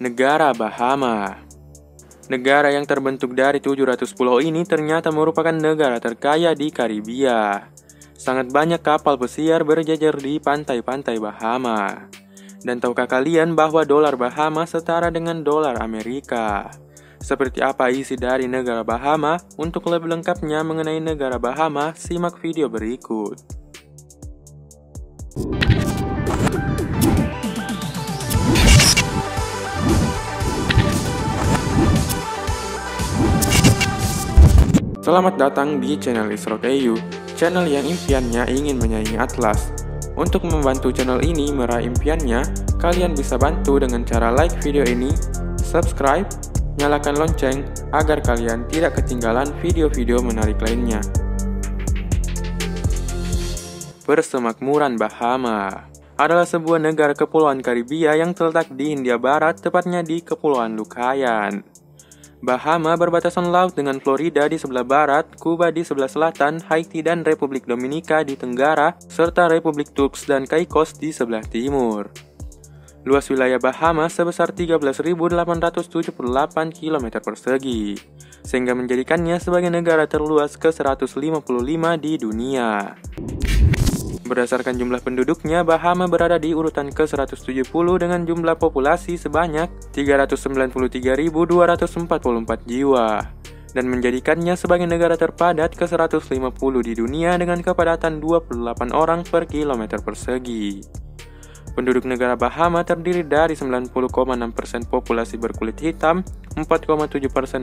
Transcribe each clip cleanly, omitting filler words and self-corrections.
Negara Bahama. Negara yang terbentuk dari 700 pulau ini ternyata merupakan negara terkaya di Karibia. Sangat banyak kapal pesiar berjejer di pantai-pantai Bahama. Dan tahukah kalian bahwa dolar Bahama setara dengan dolar Amerika? Seperti apa isi dari negara Bahama? Untuk lebih lengkapnya mengenai negara Bahama, simak video berikut. Selamat datang di channel Isrokeyu, channel yang impiannya ingin menyaingi Atlas. Untuk membantu channel ini meraih impiannya, kalian bisa bantu dengan cara like video ini, subscribe, nyalakan lonceng agar kalian tidak ketinggalan video-video menarik lainnya. Persemakmuran Bahama adalah sebuah negara kepulauan Karibia yang terletak di Hindia Barat, tepatnya di Kepulauan Lucayan. Bahama berbatasan laut dengan Florida di sebelah barat, Kuba di sebelah selatan, Haiti dan Republik Dominika di tenggara, serta Republik Turks dan Caicos di sebelah timur. Luas wilayah Bahama sebesar 13.878 km persegi, sehingga menjadikannya sebagai negara terluas ke-155 di dunia. Berdasarkan jumlah penduduknya, Bahama berada di urutan ke-170 dengan jumlah populasi sebanyak 393.244 jiwa, dan menjadikannya sebagai negara terpadat ke-150 di dunia dengan kepadatan 28 orang per kilometer persegi. Penduduk negara Bahama terdiri dari 90,6% populasi berkulit hitam, 4,7%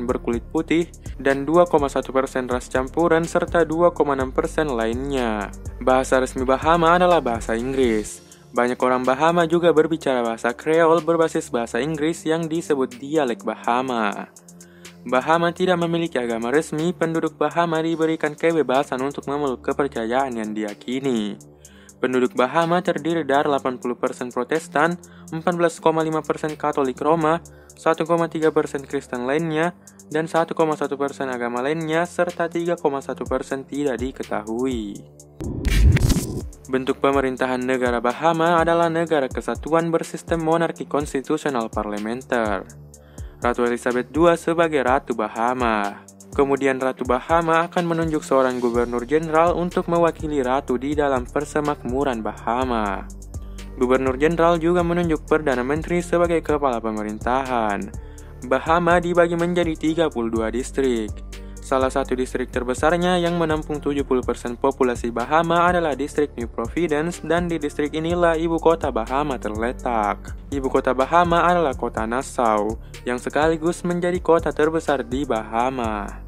berkulit putih, dan 2,1% ras campuran serta 2,6% lainnya. Bahasa resmi Bahama adalah bahasa Inggris. Banyak orang Bahama juga berbicara bahasa Kreol berbasis bahasa Inggris yang disebut dialek Bahama. Bahama tidak memiliki agama resmi. Penduduk Bahama diberikan kebebasan untuk memeluk kepercayaan yang diyakini. Penduduk Bahama terdiri dari 80% Protestan, 14,5% Katolik Roma, 1,3% Kristen lainnya, dan 1,1% agama lainnya, serta 3,1% tidak diketahui. Bentuk pemerintahan negara Bahama adalah negara kesatuan bersistem monarki konstitusional parlementer. Ratu Elizabeth II sebagai Ratu Bahama. Kemudian Ratu Bahama akan menunjuk seorang gubernur jenderal untuk mewakili Ratu di dalam persemakmuran Bahama. Gubernur jenderal juga menunjuk Perdana Menteri sebagai kepala pemerintahan. Bahama dibagi menjadi 32 distrik. Salah satu distrik terbesarnya yang menampung 70% populasi Bahama adalah distrik New Providence, dan di distrik inilah ibu kota Bahama terletak. Ibu kota Bahama adalah kota Nassau, yang sekaligus menjadi kota terbesar di Bahama.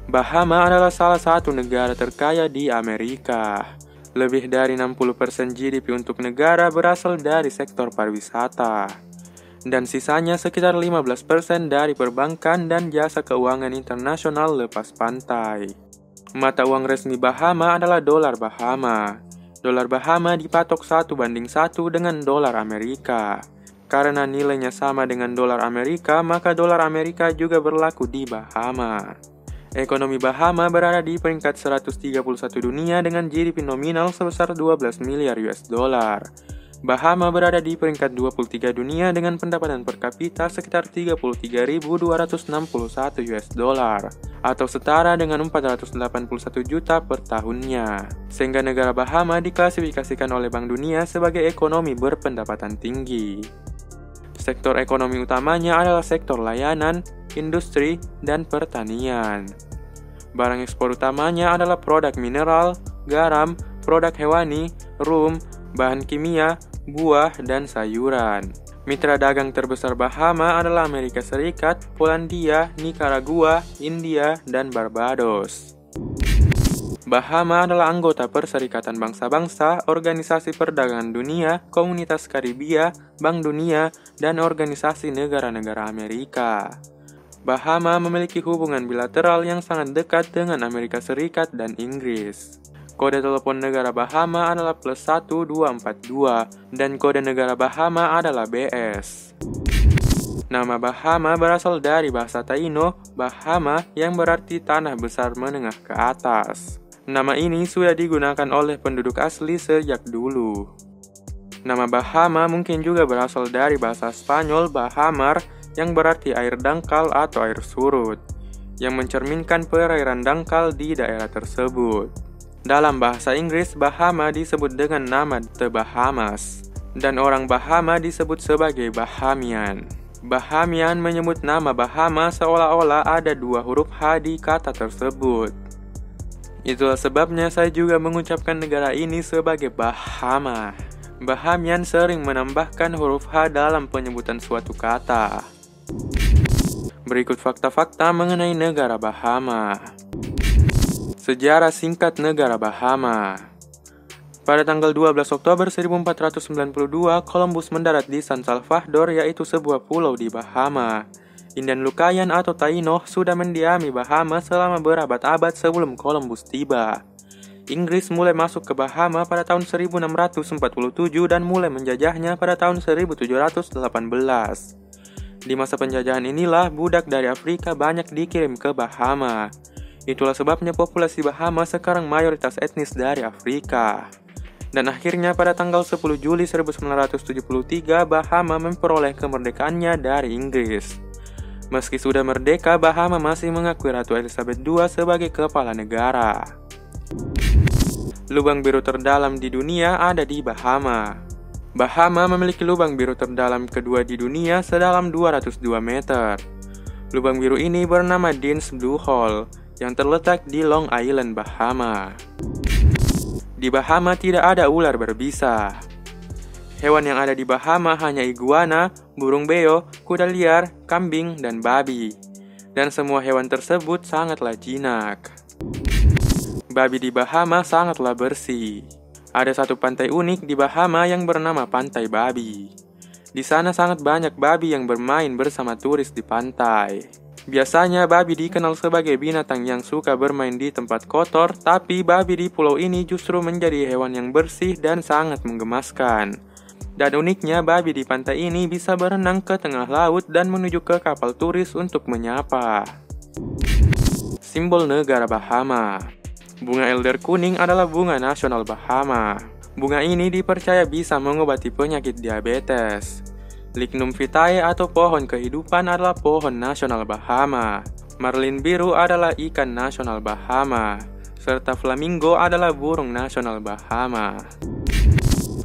Bahama adalah salah satu negara terkaya di Amerika. Lebih dari 60% GDP untuk negara berasal dari sektor pariwisata. Dan sisanya sekitar 15% dari perbankan dan jasa keuangan internasional lepas pantai. Mata uang resmi Bahama adalah dolar Bahama. Dolar Bahama dipatok 1:1 dengan dolar Amerika. Karena nilainya sama dengan dolar Amerika, maka dolar Amerika juga berlaku di Bahama. Ekonomi Bahama berada di peringkat 131 dunia dengan GDP nominal sebesar 12 miliar US dollar. Bahama berada di peringkat 23 dunia dengan pendapatan per kapita sekitar 33.261 US dollar atau setara dengan 481 juta per tahunnya. Sehingga negara Bahama diklasifikasikan oleh Bank Dunia sebagai ekonomi berpendapatan tinggi. Sektor ekonomi utamanya adalah sektor layanan, industri, dan pertanian. Barang ekspor utamanya adalah produk mineral, garam, produk hewani, rum, bahan kimia, buah, dan sayuran. Mitra dagang terbesar Bahama adalah Amerika Serikat, Polandia, Nicaragua, India, dan Barbados. Bahama adalah anggota Perserikatan Bangsa-Bangsa, Organisasi Perdagangan Dunia, Komunitas Karibia, Bank Dunia, dan Organisasi Negara-Negara Amerika. Bahama memiliki hubungan bilateral yang sangat dekat dengan Amerika Serikat dan Inggris. Kode telepon negara Bahama adalah +1242 dan kode negara Bahama adalah BS. Nama Bahama berasal dari bahasa Taino, Bahama, yang berarti tanah besar menengah ke atas. Nama ini sudah digunakan oleh penduduk asli sejak dulu. Nama Bahama mungkin juga berasal dari bahasa Spanyol Bahamar yang berarti air dangkal atau air surut, yang mencerminkan perairan dangkal di daerah tersebut. Dalam bahasa Inggris, Bahama disebut dengan nama The Bahamas, dan orang Bahama disebut sebagai Bahamian. Bahamian menyebut nama Bahama seolah-olah ada 2 huruf H di kata tersebut. Itulah sebabnya saya juga mengucapkan negara ini sebagai Bahama. Bahamian sering menambahkan huruf H dalam penyebutan suatu kata. Berikut fakta-fakta mengenai negara Bahama. Sejarah singkat negara Bahama. Pada tanggal 12 Oktober 1492, Columbus mendarat di San Salvador, yaitu sebuah pulau di Bahama. Indian Lucayan atau Taino sudah mendiami Bahama selama berabad-abad sebelum Columbus tiba. Inggris mulai masuk ke Bahama pada tahun 1647 dan mulai menjajahnya pada tahun 1718. Di masa penjajahan inilah budak dari Afrika banyak dikirim ke Bahama. Itulah sebabnya populasi Bahama sekarang mayoritas etnis dari Afrika. Dan akhirnya pada tanggal 10 Juli 1973 Bahama memperoleh kemerdekaannya dari Inggris. Meski sudah merdeka, Bahama masih mengakui Ratu Elizabeth II sebagai kepala negara. Lubang biru terdalam di dunia ada di Bahama. Bahama memiliki lubang biru terdalam kedua di dunia sedalam 202 meter. Lubang biru ini bernama Dean's Blue Hole yang terletak di Long Island, Bahama. Di Bahama tidak ada ular berbisa. Hewan yang ada di Bahama hanya iguana, burung beo, kuda liar, kambing, dan babi. Dan semua hewan tersebut sangatlah jinak. Babi di Bahama sangatlah bersih. Ada satu pantai unik di Bahama yang bernama Pantai Babi. Di sana sangat banyak babi yang bermain bersama turis di pantai. Biasanya babi dikenal sebagai binatang yang suka bermain di tempat kotor, tapi babi di pulau ini justru menjadi hewan yang bersih dan sangat menggemaskan. Dan uniknya, babi di pantai ini bisa berenang ke tengah laut dan menuju ke kapal turis untuk menyapa. Simbol negara Bahama. Bunga elder kuning adalah bunga nasional Bahama. Bunga ini dipercaya bisa mengobati penyakit diabetes. Lignum vitae atau pohon kehidupan adalah pohon nasional Bahama. Marlin biru adalah ikan nasional Bahama. Serta flamingo adalah burung nasional Bahama.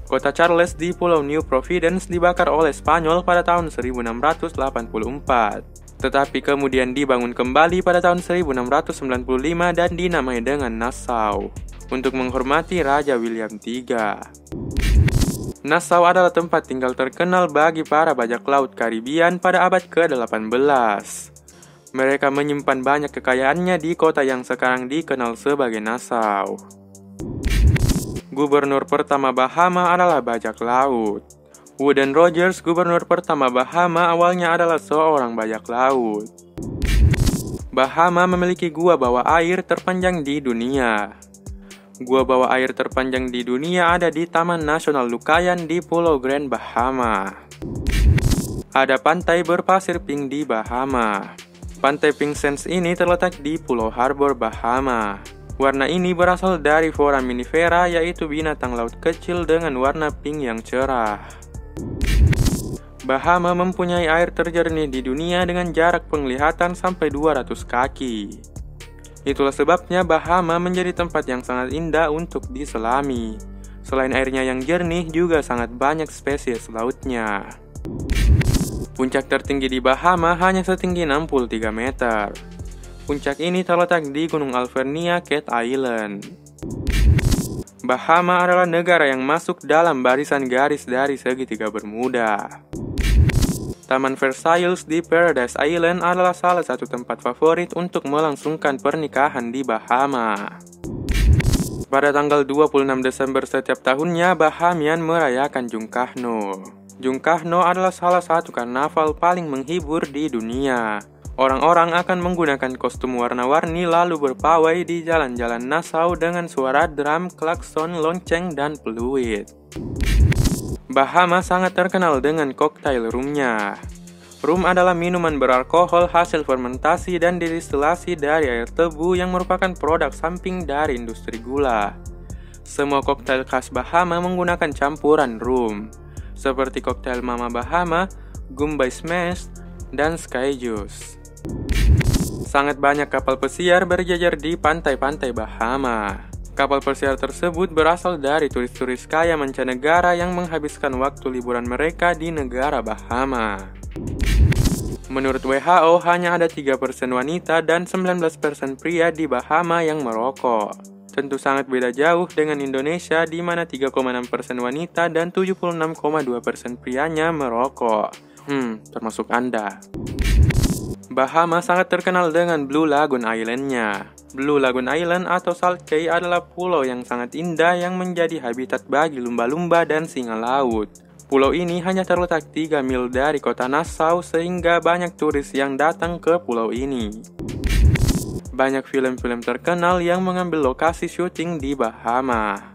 Kota Charles di Pulau New Providence dibakar oleh Spanyol pada tahun 1684. Tetapi kemudian dibangun kembali pada tahun 1695 dan dinamai dengan Nassau untuk menghormati Raja William III. Nassau adalah tempat tinggal terkenal bagi para bajak laut Karibian pada abad ke-18. Mereka menyimpan banyak kekayaannya di kota yang sekarang dikenal sebagai Nassau. Gubernur pertama Bahama adalah bajak laut. Wooden Rogers, gubernur pertama Bahama, awalnya adalah seorang bajak laut. Bahama memiliki gua bawah air terpanjang di dunia. Gua bawah air terpanjang di dunia ada di Taman Nasional Lucayan di Pulau Grand Bahama. Ada pantai berpasir pink di Bahama. Pantai Pink Sands ini terletak di Pulau Harbor, Bahama. Warna ini berasal dari foraminifera, yaitu binatang laut kecil dengan warna pink yang cerah. Bahama mempunyai air terjernih di dunia dengan jarak penglihatan sampai 200 kaki. Itulah sebabnya Bahama menjadi tempat yang sangat indah untuk diselami. Selain airnya yang jernih, juga sangat banyak spesies lautnya. Puncak tertinggi di Bahama hanya setinggi 63 meter. Puncak ini terletak di Gunung Alvernia, Cat Island. Bahama adalah negara yang masuk dalam barisan garis dari segitiga Bermuda. Taman Versailles di Paradise Island adalah salah satu tempat favorit untuk melangsungkan pernikahan di Bahama. Pada tanggal 26 Desember setiap tahunnya, Bahamian merayakan Jungkahno. Jungkahno adalah salah satu karnaval paling menghibur di dunia. Orang-orang akan menggunakan kostum warna-warni lalu berpawai di jalan-jalan Nassau dengan suara drum, klakson, lonceng, dan peluit. Bahama sangat terkenal dengan koktail rumnya. Rum adalah minuman beralkohol hasil fermentasi dan didistilasi dari air tebu yang merupakan produk samping dari industri gula. Semua koktail khas Bahama menggunakan campuran rum, seperti koktail Mama Bahama, Gumbay Smash, dan Sky Juice. Sangat banyak kapal pesiar berjajar di pantai-pantai Bahama. Kapal pesiar tersebut berasal dari turis-turis kaya mancanegara yang menghabiskan waktu liburan mereka di negara Bahama. Menurut WHO, hanya ada 3% wanita dan 19% pria di Bahama yang merokok. Tentu sangat beda jauh dengan Indonesia di mana 3,6% wanita dan 76,2% prianya merokok. Termasuk Anda. Bahama sangat terkenal dengan Blue Lagoon Island-nya. Blue Lagoon Island atau Salt Cay adalah pulau yang sangat indah yang menjadi habitat bagi lumba-lumba dan singa laut. Pulau ini hanya terletak 3 mil dari kota Nassau sehingga banyak turis yang datang ke pulau ini. Banyak film-film terkenal yang mengambil lokasi syuting di Bahama,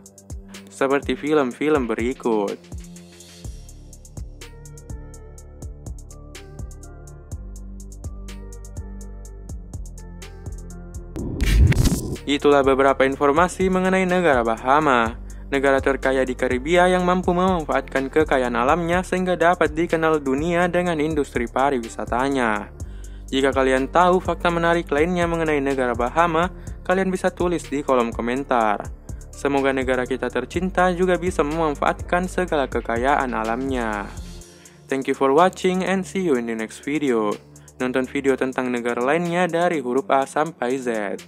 seperti film-film berikut. Itulah beberapa informasi mengenai negara Bahama, negara terkaya di Karibia yang mampu memanfaatkan kekayaan alamnya sehingga dapat dikenal dunia dengan industri pariwisatanya. Jika kalian tahu fakta menarik lainnya mengenai negara Bahama, kalian bisa tulis di kolom komentar. Semoga negara kita tercinta juga bisa memanfaatkan segala kekayaan alamnya. Thank you for watching and see you in the next video. Nonton video tentang negara lainnya dari huruf A sampai Z.